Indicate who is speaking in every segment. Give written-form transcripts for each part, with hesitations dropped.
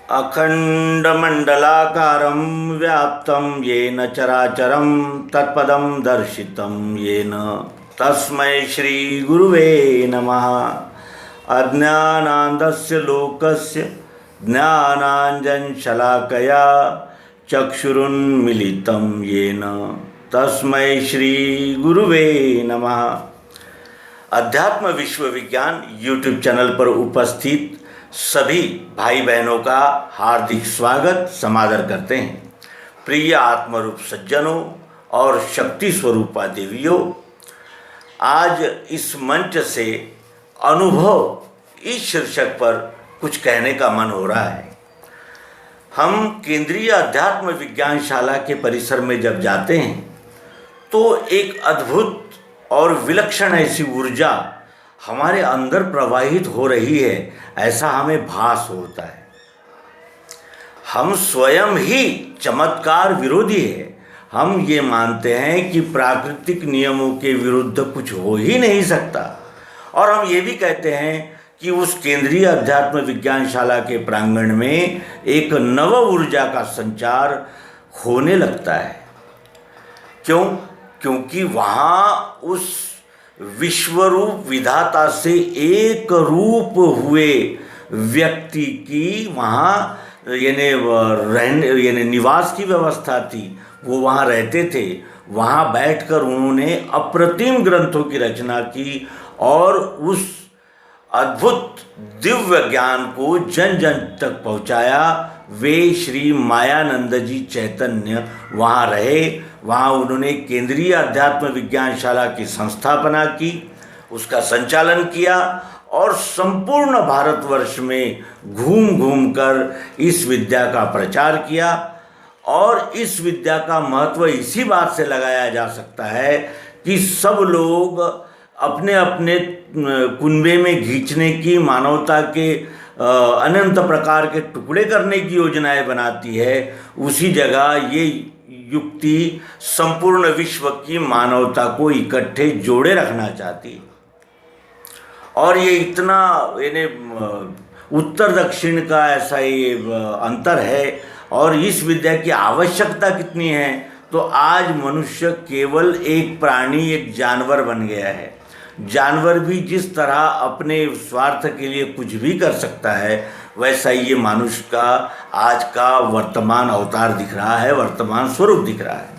Speaker 1: अखंडमंडलाकारं व्याप्तं येन चराचरं तत्पदं दर्शितं येन तस्मै श्रीगुरुवे नमः। अज्ञानान्धस्य लोकस्य ज्ञानाञ्जनशलाकया चक्षुरुन्मीलितं येन तस्मै श्रीगुरुवे नमः। अध्यात्म विश्वविज्ञान यूट्यूब चैनल पर उपस्थित सभी भाई बहनों का हार्दिक स्वागत समादर करते हैं। प्रिय आत्मरूप सज्जनों और शक्ति स्वरूपा देवियों, आज इस मंच से अनुभव इस शीर्षक पर कुछ कहने का मन हो रहा है। हम केंद्रीय अध्यात्म विज्ञान शाला के परिसर में जब जाते हैं तो एक अद्भुत और विलक्षण ऐसी ऊर्जा हमारे अंदर प्रवाहित हो रही है, ऐसा हमें भास होता है। हम स्वयं ही चमत्कार विरोधी है। हम ये मानते हैं कि प्राकृतिक नियमों के विरुद्ध कुछ हो ही नहीं सकता, और हम ये भी कहते हैं कि उस केंद्रीय अध्यात्म विज्ञान शाला के प्रांगण में एक नव ऊर्जा का संचार होने लगता है। क्यों? क्योंकि वहाँ उस विश्वरूप विधाता से एक रूप हुए व्यक्ति की वहाँ यानी निवास की व्यवस्था थी। वो वहाँ रहते थे। वहाँ बैठकर उन्होंने अप्रतिम ग्रंथों की रचना की और उस अद्भुत दिव्य ज्ञान को जन जन तक पहुँचाया। वे श्री मायानंद जी चैतन्य वहाँ रहे। वहाँ उन्होंने केंद्रीय अध्यात्म विज्ञान शाला की संस्थापना की, उसका संचालन किया और संपूर्ण भारतवर्ष में घूम घूम कर इस विद्या का प्रचार किया। और इस विद्या का महत्व इसी बात से लगाया जा सकता है कि सब लोग अपने अपने कुनबे में खींचने की, मानवता के अनंत प्रकार के टुकड़े करने की योजनाएं बनाती है। उसी जगह ये युक्ति संपूर्ण विश्व की मानवता को इकट्ठे जोड़े रखना चाहती है। और ये इतना यानी उत्तर दक्षिण का ऐसा ये अंतर है। और इस विद्या की आवश्यकता कितनी है, तो आज मनुष्य केवल एक प्राणी, एक जानवर बन गया है। जानवर भी जिस तरह अपने स्वार्थ के लिए कुछ भी कर सकता है, वैसा ही ये मनुष्य का आज का वर्तमान अवतार दिख रहा है, वर्तमान स्वरूप दिख रहा है।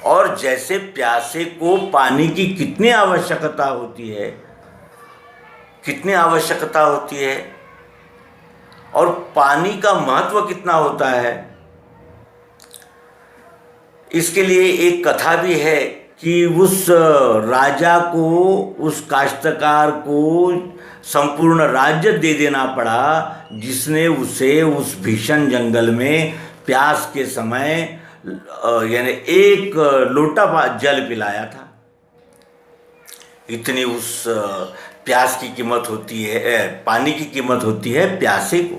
Speaker 1: और जैसे प्यासे को पानी की कितनी आवश्यकता होती है, कितनी आवश्यकता होती है, और पानी का महत्व कितना होता है, इसके लिए एक कथा भी है कि उस राजा को, उस काश्तकार को संपूर्ण राज्य दे देना पड़ा जिसने उसे उस भीषण जंगल में प्यास के समय यानी एक लोटा जल पिलाया था। इतनी उस प्यास की कीमत होती है, पानी की कीमत होती है प्यासे को।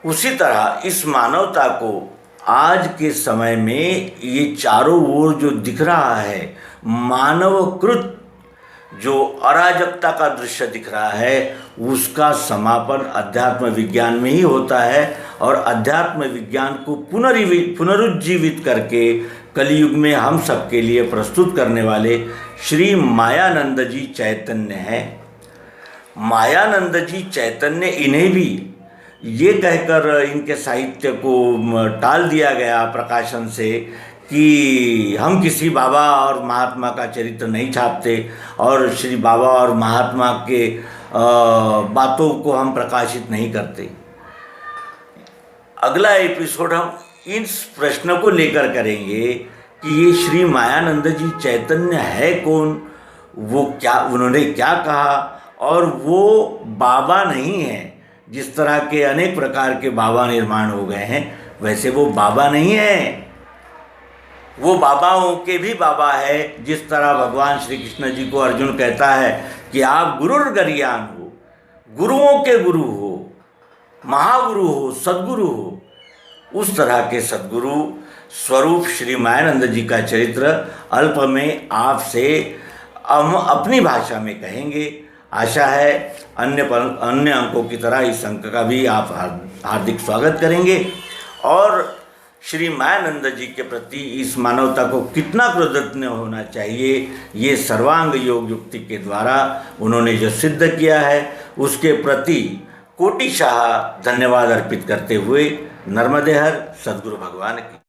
Speaker 1: उसी तरह इस मानवता को आज के समय में ये चारों ओर जो दिख रहा है, मानवकृत जो अराजकता का दृश्य दिख रहा है, उसका समापन अध्यात्म विज्ञान में ही होता है। और अध्यात्म विज्ञान को पुनरुज्जीवित करके कलयुग में हम सबके लिए प्रस्तुत करने वाले श्री मायानंद जी चैतन्य हैं। मायानंद जी चैतन्य, इन्हें भी ये कहकर इनके साहित्य को टाल दिया गया प्रकाशन से कि हम किसी बाबा और महात्मा का चरित्र नहीं छापते और श्री बाबा और महात्मा के बातों को हम प्रकाशित नहीं करते। अगला एपिसोड हम इस प्रश्न को लेकर करेंगे कि ये श्री मायानंद जी चैतन्य है कौन, वो क्या, उन्होंने क्या कहा, और वो बाबा नहीं है। जिस तरह के अनेक प्रकार के बाबा निर्माण हो गए हैं, वैसे वो बाबा नहीं है। वो बाबाओं के भी बाबा है। जिस तरह भगवान श्री कृष्ण जी को अर्जुन कहता है कि आप गुरुर्गरीयान हो, गुरुओं के गुरु हो, महागुरु हो, सद्गुरु हो, उस तरह के सद्गुरु स्वरूप श्री मायानंद जी का चरित्र अल्प में आपसे हम अपनी भाषा में कहेंगे। आशा है अन्य अंकों की तरह इस अंक का भी आप हार्दिक स्वागत करेंगे और श्री मायानंद जी के प्रति इस मानवता को कितना कृतज्ञ होना चाहिए, ये सर्वांग योग युक्ति के द्वारा उन्होंने जो सिद्ध किया है उसके प्रति कोटिशाह धन्यवाद अर्पित करते हुए नर्मदे हर सद्गुरु भगवान की।